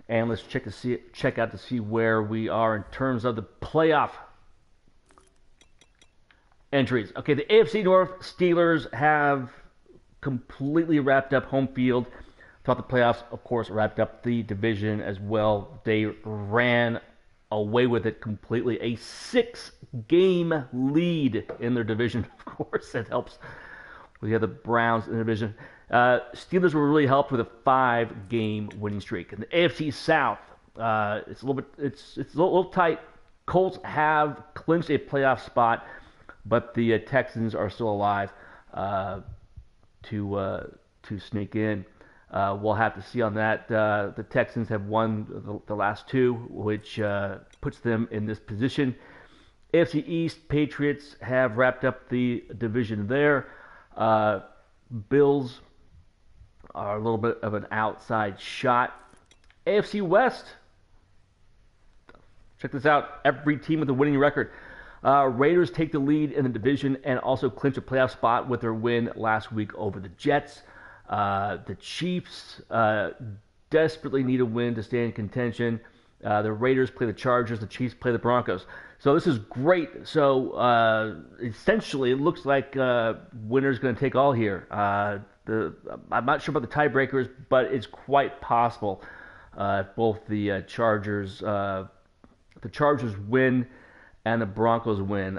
and let's check out to see where we are in terms of the playoff entries. Okay, the AFC North Steelers have completely wrapped up home field throughout the playoffs. Of course, wrapped up the division as well. They ran away with it completely. A 6-game lead in their division. Of course, that helps. We have the Browns in the division. Steelers were really helped with a 5-game winning streak. In the AFC South, it's a little tight. Colts have clinched a playoff spot, but the Texans are still alive to sneak in. We'll have to see on that. The Texans have won the last 2, which puts them in this position. AFC East, Patriots have wrapped up the division there. Bills are a little bit of an outside shot. AFC West, check this out. Every team with a winning record. Raiders take the lead in the division and also clinch a playoff spot with their win last week over the Jets. The Chiefs desperately need a win to stay in contention. The Raiders play the Chargers. The Chiefs play the Broncos. So this is great. So essentially, it looks like winner's going to take all here. I'm not sure about the tiebreakers, but it's quite possible if both the Chargers win and the Broncos win.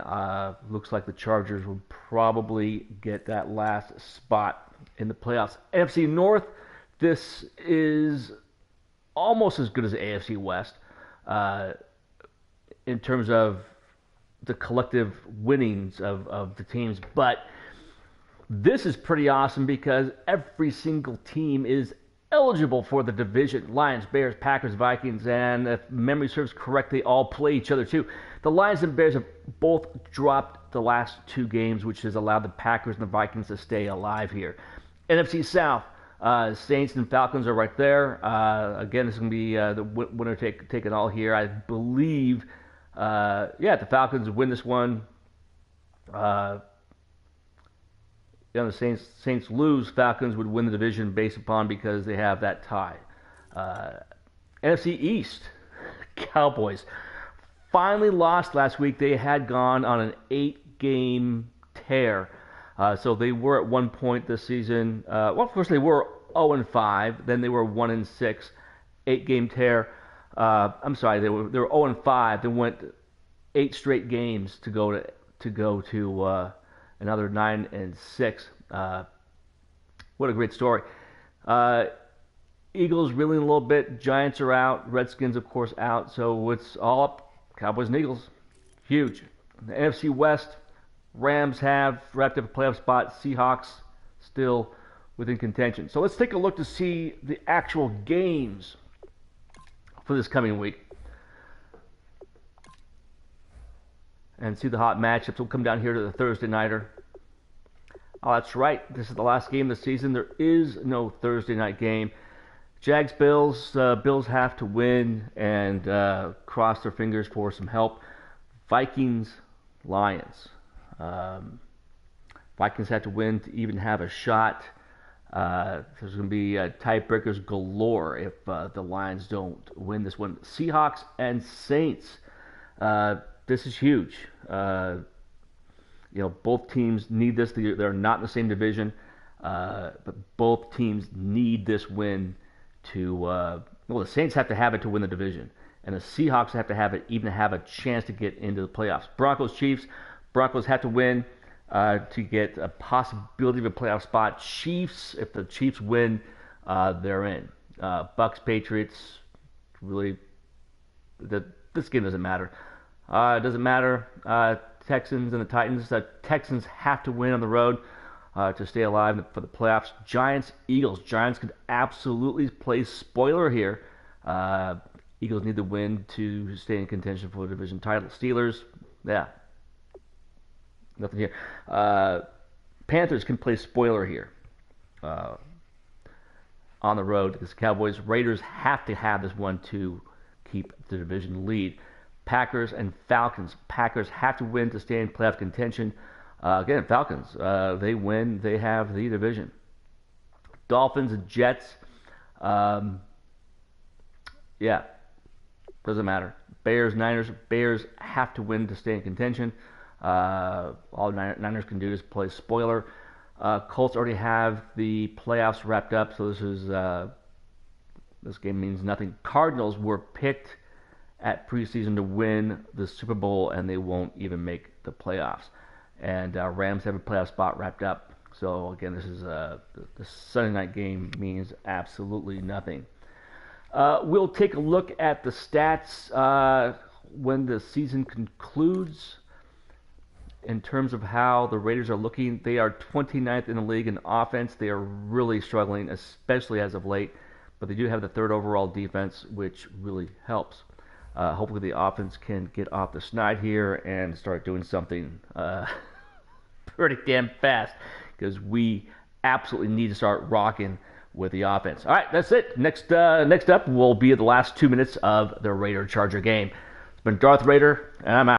Looks like the Chargers will probably get that last spot in the playoffs. NFC North, this is almost as good as the AFC West in terms of the collective winnings of the teams. But this is pretty awesome because every single team is eligible for the division. Lions, Bears, Packers, Vikings, and if memory serves correct, they all play each other too. The Lions and Bears have both dropped the last 2 games, which has allowed the Packers and the Vikings to stay alive here. NFC South, Saints and Falcons are right there. Again, this is going to be the winner take it all here. I believe, if the Falcons win this one, the Saints lose, Falcons would win the division based upon because they have that tie. NFC East, Cowboys finally lost last week. They had gone on an 8-game tear. So they were at one point this season. Of course, they were 0-5. Then they were 1-6, 8-game tear. I'm sorry, they were 0-5. They went 8 straight games to go to another 9-6. What a great story. Eagles reeling a little bit. Giants are out. Redskins, of course, out. So it's all up. Cowboys and Eagles. Huge. The NFC West, Rams have wrapped up a playoff spot. Seahawks still within contention. So let's take a look to see the actual games for this coming week. And see the hot matchups. We'll come down here to the Thursday nighter. Oh, that's right. This is the last game of the season. There is no Thursday night game. Jags, Bills. Bills have to win and cross their fingers for some help. Vikings, Lions. Vikings have to win to even have a shot. There's going to be tiebreakers galore if the Lions don't win this one. Seahawks and Saints. This is huge. Both teams need this. They're not in the same division, but both teams need this win to. The Saints have to have it to win the division, and the Seahawks have to have it even have a chance to get into the playoffs. Broncos, Chiefs. Broncos have to win to get a possibility of a playoff spot. Chiefs, if the Chiefs win, they're in. Bucks, Patriots. Really, this game doesn't matter. It doesn't matter. Texans and the Titans. Texans have to win on the road to stay alive for the playoffs. Giants, Eagles. Giants could absolutely play spoiler here. Eagles need to win to stay in contention for the division title. Steelers, nothing here. Panthers can play spoiler here on the road because Cowboys. Raiders have to have this one to keep the division lead. Packers and Falcons. Packers have to win to stay in playoff contention. Again, Falcons, they win, they have the division. Dolphins and Jets. Yeah, doesn't matter. Bears, Niners. Bears have to win to stay in contention. All Niners can do is play spoiler. Colts already have the playoffs wrapped up, so this game means nothing. Cardinals were picked at preseason to win the Super Bowl, and they won't even make the playoffs. And Rams have a playoff spot wrapped up. So again, this is the Sunday night game means absolutely nothing. We'll take a look at the stats when the season concludes. In terms of how the Raiders are looking, they are 29th in the league in offense. They are really struggling, especially as of late. But they do have the third overall defense, which really helps. Hopefully the offense can get off the snide here and start doing something pretty damn fast, because we absolutely need to start rocking with the offense. All right, that's it. Next up will be the last 2 minutes of the Raider Charger game. It's been Darth Raider, and I'm out.